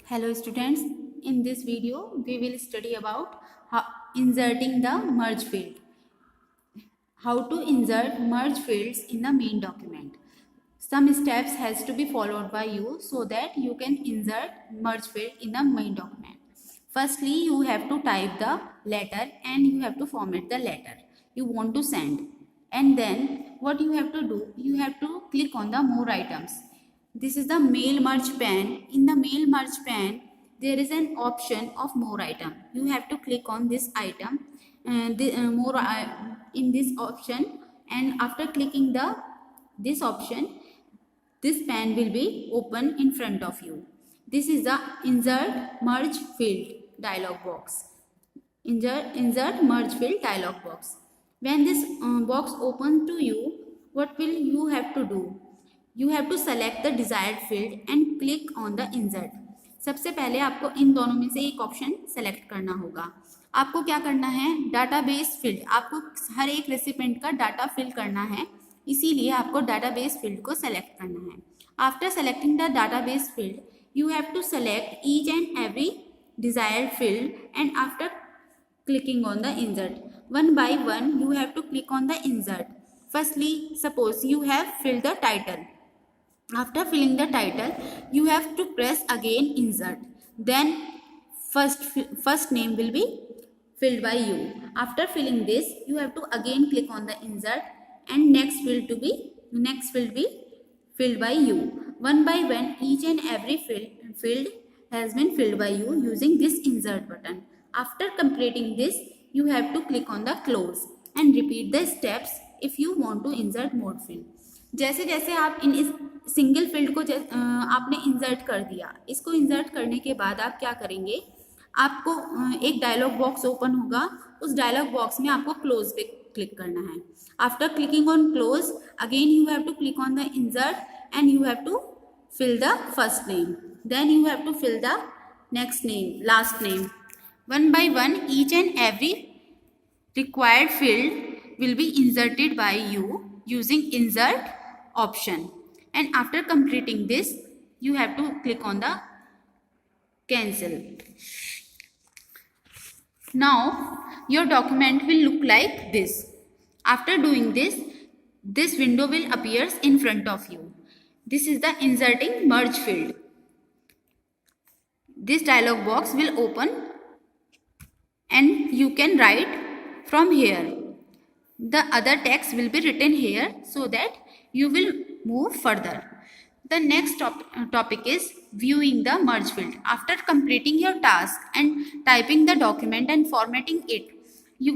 Hello students, in this video we will study about inserting the merge field. How to insert merge fields in the main document. Some steps has to be followed by you so that you can insert merge field in the main document. Firstly, you have to type the letter and you have to format the letter you want to send. And then what you have to do, you have to click on the more items. This is the mail merge pane. In the mail merge pane, there is an option of more item. You have to click on this item and more in this option, and after clicking this option, this pane will be open in front of you. This is the insert merge field dialog box. Insert merge field dialog box. When this box opens to you, what will you have to do? You have to select the desired field and click on the insert. सबसे पहले आपको इन दोनों में से एक option select करना होगा. आपको क्या करना है, डाटाबेस फील्ड, आपको हर एक रेसिपेंट का डाटा फिल करना है, इसीलिए आपको डाटाबेस फील्ड को सेलेक्ट करना है. After selecting the database field, you have to select each and every desired field, and after clicking on the insert, one by one you have to click on the insert. Firstly, suppose you have filled the title. After filling the title, you have to press again insert. Then first name will be filled by you. After filling this, you have to again click on the insert, and next field be filled by you. One by one, each and every field has been filled by you using this insert button. After completing this, you have to click on the close and repeat the steps if you want to insert more field. जैसे जैसे आप इस single field को आपने insert कर दिया, इसको insert करने के बाद आप क्या करेंगे, आपको एक डायलॉग बॉक्स ओपन होगा, उस डायलॉग बॉक्स में आपको क्लोज पे क्लिक करना है. After clicking on close, again you have to click on the insert and you have to fill the first name. Then you have to fill the next name, last name. One by one, each and every required field will be inserted by you using insert option. And after completing this, you have to click on the cancel. Now your document will look like this. After doing this, this window will appear in front of you. This is the inserting merge field. This dialog box will open and you can write from here. The other text will be written here so that you will move further. The next topic is viewing the merge field. After completing your task and typing the document and formatting it,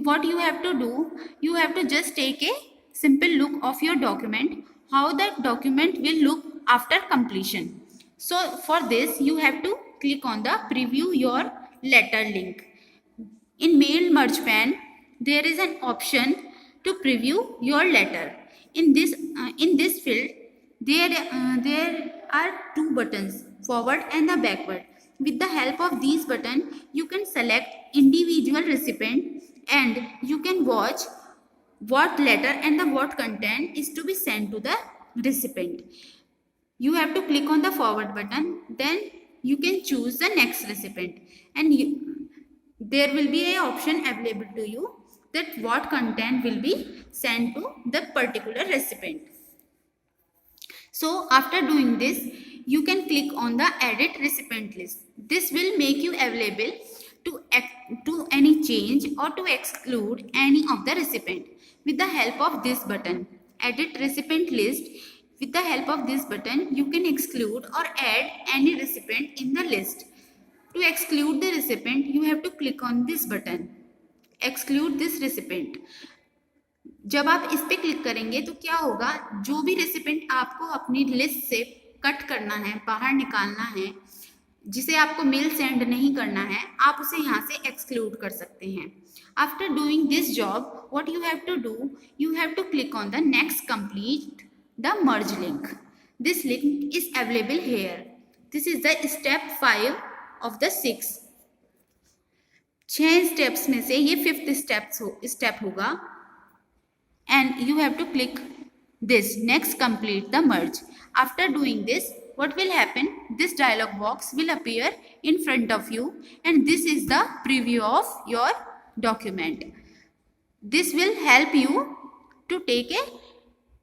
what you have to do, you have to just take a simple look of your document, how that document will look after completion. So for this, you have to click on the preview your letter link. In mail merge pane, there is an option to preview your letter. In this field, there are two buttons, forward and the backward. With the help of these buttons, you can select individual recipient and you can watch what letter and the what content is to be sent to the recipient. You have to click on the forward button, then you can choose the next recipient, and there will be an option available to you that what content will be sent to the particular recipient. So after doing this, you can click on the edit recipient list. This will make you available to any change or to exclude any of the recipient. With the help of this button, edit recipient list, with the help of this button, you can exclude or add any recipient in the list. To exclude the recipient, you have to click on this button, exclude this recipient. जब आप इस पे click करेंगे तो क्या होगा, जो भी रेसिपेंट आपको अपनी लिस्ट से कट करना है, बाहर निकालना है, जिसे आपको मेल सेंड नहीं करना है, आप उसे यहाँ से एक्सक्लूड कर सकते हैं. After doing this job, what you have to do, you have to click on the next complete the merge link. This link is available here. This is the step 5 of the 6. 6 steps में से ये 5th step होगा. And you have to click this next complete the merge. After doing this, what will happen? This dialog box will appear in front of you, and this is the preview of your document. This will help you to take a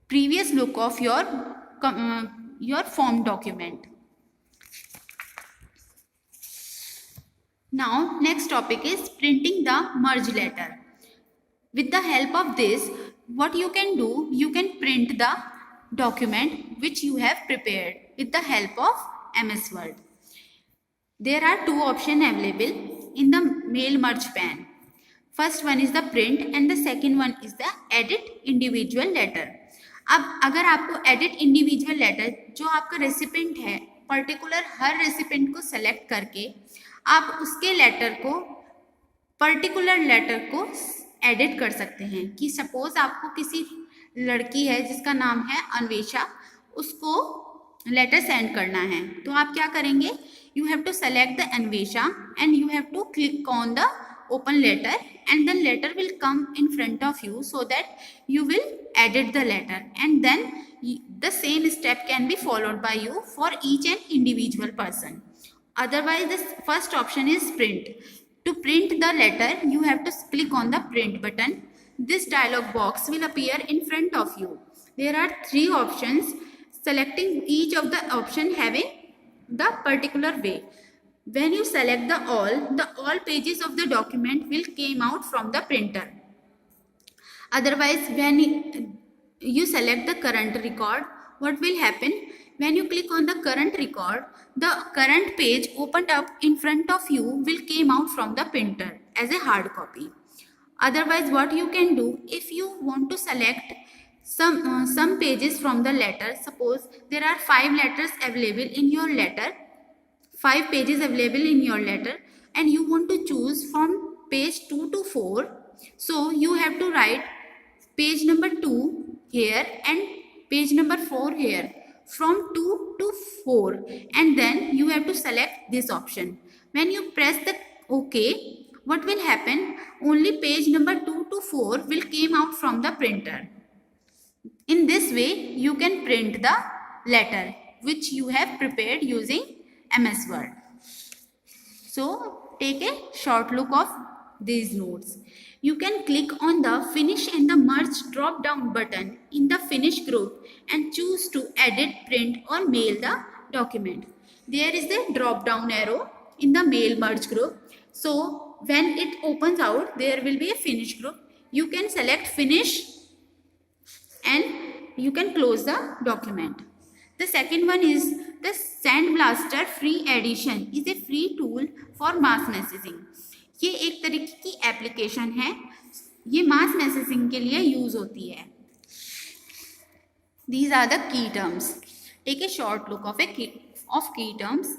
previous look of your form document. Now next topic is printing the merge letter. With the help of this, what you can do, you can print the document which you have prepared with the help of MS Word. There are two options available in the mail merge pane. First one is the print and the second one is the edit individual letter. अब अगर आपको edit individual letter, जो आपका recipient है, particular हर recipient को select करके आप उसके लेटर को, पर्टिकुलर लेटर को एडिट कर सकते हैं। कि सपोज आपको किसी लड़की है जिसका नाम है अन्वेषा, उसको लेटर सेंड करना है, तो आप क्या करेंगे? You have to select the Anvesha and you have to click on the open letter, and then letter will come in front of you, so that you will edit the letter, and then the same step can be followed by you for each and individual person. Otherwise, the first option is print. To print the letter, you have to click on the print button. This dialog box will appear in front of you. There are three options. Selecting each of the option having the particular way. When you select the all pages of the document will came out from the printer. Otherwise, when you select the current record, what will happen? When you click on the current record, the current page opened up in front of you will came out from the printer as a hard copy. Otherwise, what you can do, if you want to select some pages from the letter, suppose there are 5 letters available in your letter, 5 pages available in your letter, and you want to choose from page 2 to 4. So you have to write page number 2 here and page number 4 here, from 2 to 4, and then you have to select this option. When you press the OK, what will happen? Only page number 2 to 4 will came out from the printer. In this way, you can print the letter which you have prepared using MS Word. So take a short look of these notes. You can click on the finish and the merge drop down button in the finish group and choose to edit, print or mail the document. There is the drop down arrow in the mail merge group. So when it opens out, there will be a finish group. You can select finish and you can close the document. The second one is the Sandblaster Free Edition is a free tool for mass messaging. ये एक तरीके की application है, ये मास messaging के लिए use होती है. These are the key terms. Take a short look of key terms.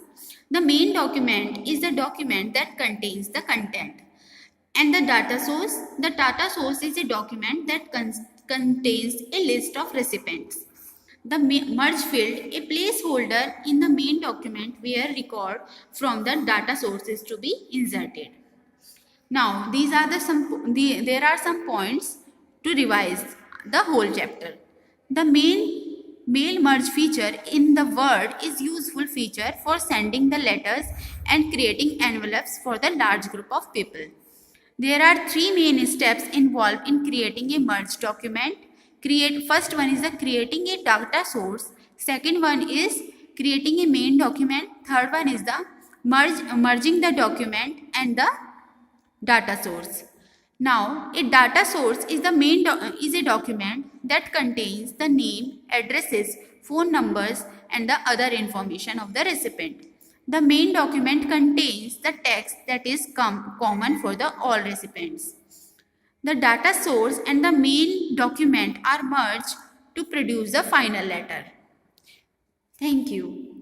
The main document is the document that contains the content, and the data source. The data source is a document that contains a list of recipients. The merge field, a placeholder in the main document where record from the data sources to be inserted. Now, there are some points to revise the whole chapter. The mail merge feature in the Word is useful feature for sending the letters and creating envelopes for the large group of people. There are 3 main steps involved in creating a merge document. First one is the creating a data source. Second one is creating a main document. Third one is the merging the document and the data source. Now, a data source is a document that contains the name, addresses, phone numbers, and the other information of the recipient. The main document contains the text that is common for all recipients. The data source and the main document are merged to produce the final letter. Thank you.